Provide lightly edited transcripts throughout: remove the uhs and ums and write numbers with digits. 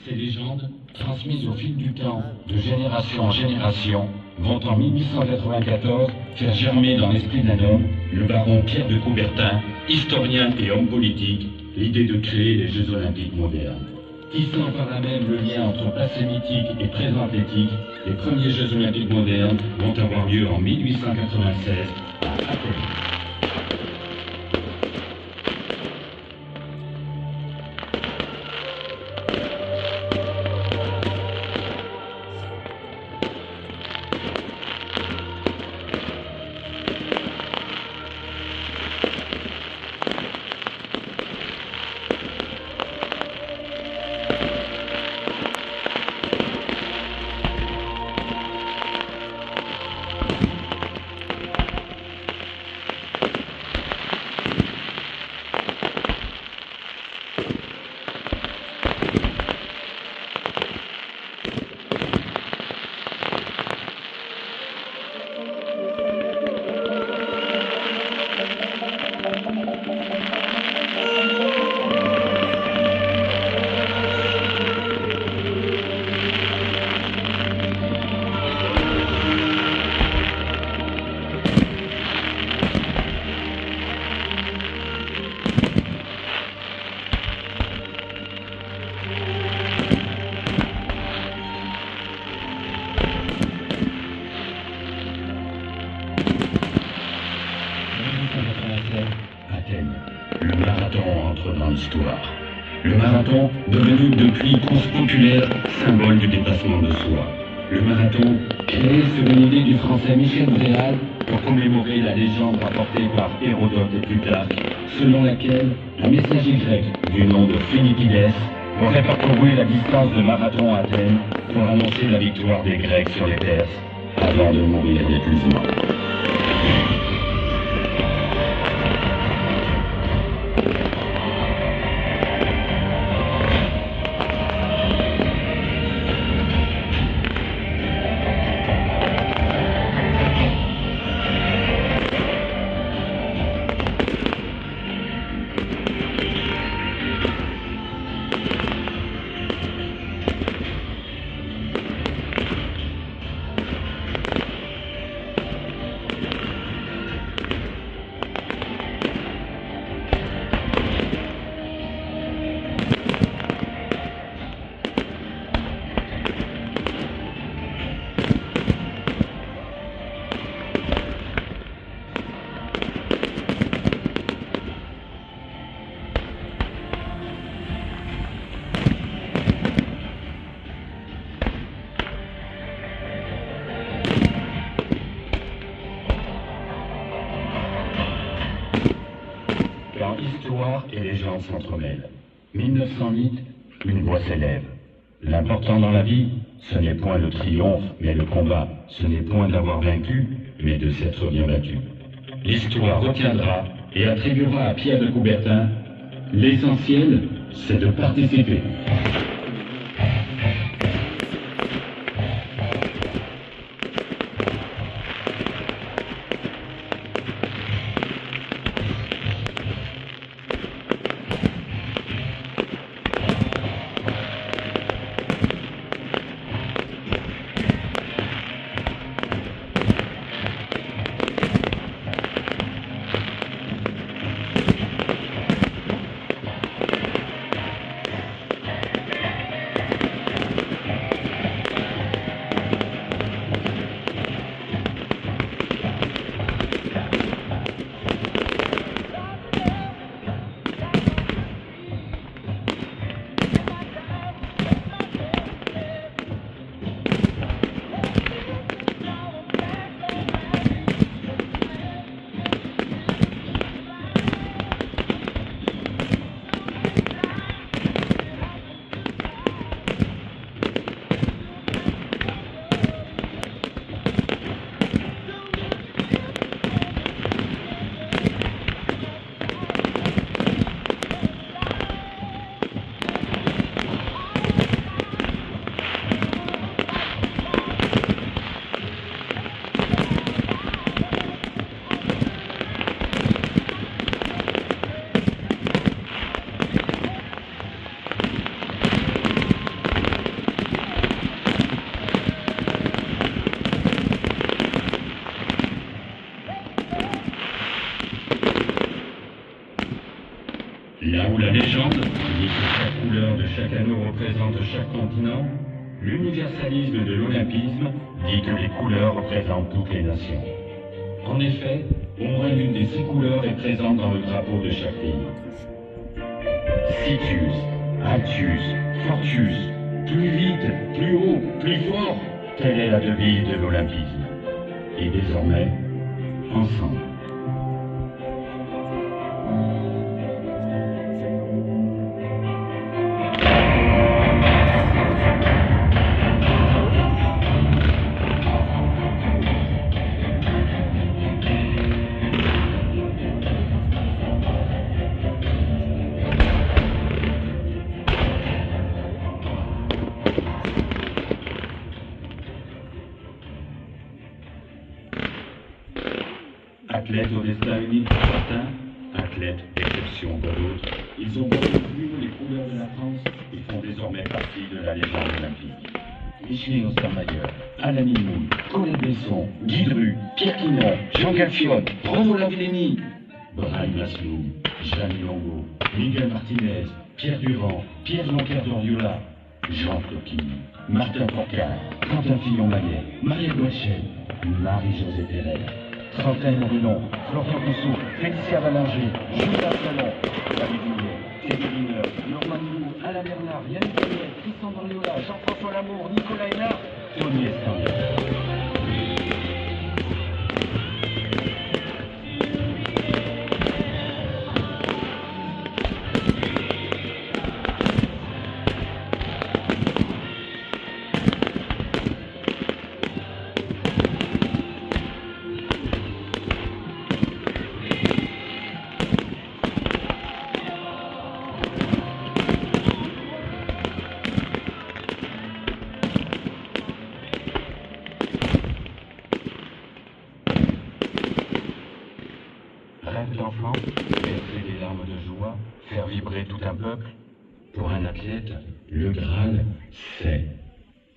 Ces légendes, transmises au fil du temps, de génération en génération, vont en 1894 faire germer dans l'esprit d'un homme, le baron Pierre de Coubertin, historien et homme politique, l'idée de créer les Jeux Olympiques modernes. Tissant par là même le lien entre passé mythique et présent athlétique, les premiers Jeux Olympiques modernes vont avoir lieu en 1896 à Athènes. Athènes. Le marathon entre dans l'histoire. Le marathon, devenu depuis course populaire, symbole du dépassement de soi. Le marathon, créé sur une idée du français Michel Bréal pour commémorer la légende rapportée par Hérodote et Plutarque, selon laquelle un messager grec du nom de Philippides aurait parcouru la distance de Marathon à Athènes pour annoncer la victoire des Grecs sur les Perses, avant de mourir d'épuisement. Quand histoire et légende s'entremêlent. 1908, une voix s'élève. L'important dans la vie, ce n'est point le triomphe, mais le combat. Ce n'est point d'avoir vaincu, mais de s'être bien battu. L'histoire retiendra et attribuera à Pierre de Coubertin l'essentiel, c'est de participer. représente chaque continent, l'universalisme de l'olympisme dit que les couleurs représentent toutes les nations. En effet, au moins l'une des 6 couleurs est présente dans le drapeau de chaque pays. Citius, Altius, Fortius, plus vite, plus haut, plus fort, telle est la devise de l'olympisme. Et désormais, ensemble. Athlètes au destin unique pour certains, athlètes d'exception pour d'autres, ils ont reconnu les couleurs de la France et font désormais partie de la légende olympique. Micheline Ostermayer, Alain Mimoun, Colette Besson, Guy Dru, Pierre Quinon, Jean Galfione, Renaud Lavillenie, Brahim Masloum, Jeanne Longo, Miguel Martinez, Pierre Durand, Pierre Jonker d'Oriola, Jean Floquini, Martin Fourcade, Quentin Fillon-Maillet, Maria Guachel, Marie-Josée Pérez, Trentaine Brulon, Florian Rousseau, Félicia Vallinger, Julia Salon, David Millet, Thierry Wiener, Norman Lou, Alain Bernard, Yannick Daniel, Tristan Doriola, Jean-François Lamour, Nicolas Hénard, Tony Estanguet. Rêve d'enfant, verser des larmes de joie, faire vibrer tout un peuple. Pour un athlète, le Graal, c'est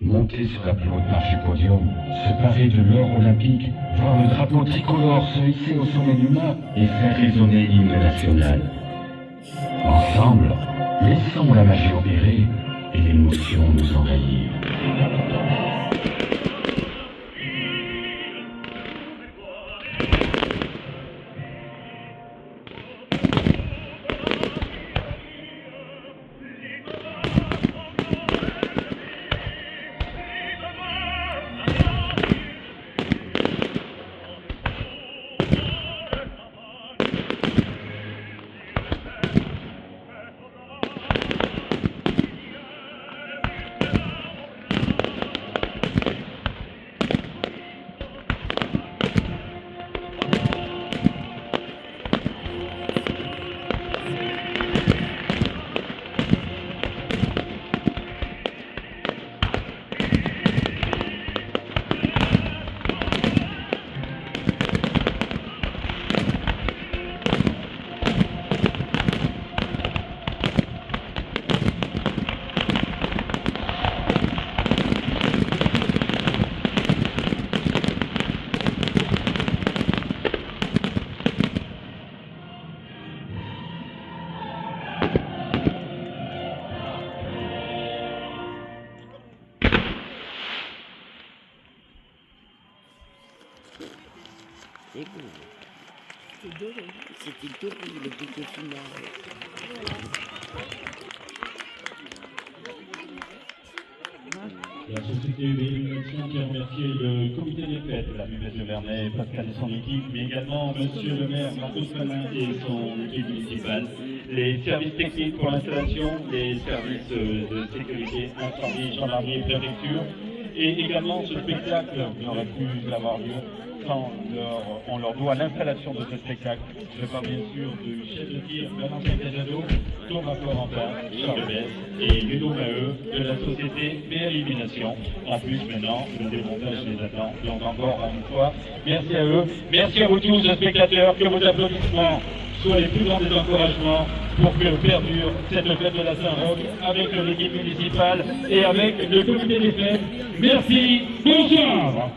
monter sur la plus haute marche du podium, se parer de l'or olympique, voir le drapeau tricolore se hisser au sommet du mât et faire résonner l'hymne national. Ensemble, laissons la magie opérer et l'émotion nous envahir. C'est beau. C'est doré. C'était doré, le bouquet final. La Société d'élimination qui a remercié le comité des fêtes, la Muvesse de Vernet, Pascal et son équipe, mais également Monsieur le maire Marcos Palin et son équipe municipale, les services techniques pour l'installation, les services de sécurité, incendie, gendarmerie et préfecture, et également ce spectacle n'aurait pu avoir lieu sans on leur doit l'installation de ce spectacle. Je parle bien sûr du chef de tir Bernard Casado, Thomas Florentin, Charles Bess et Ludo Maheu de la société BR Illumination. En plus, maintenant, le démontage les attend. Donc encore une fois, merci à eux. Merci à vous tous, spectateurs, que vos applaudissements soient les plus grands des encouragements pour que perdure cette fête de la Saint-Roch avec l'équipe municipale et avec le comité des fêtes. Merci, bonsoir.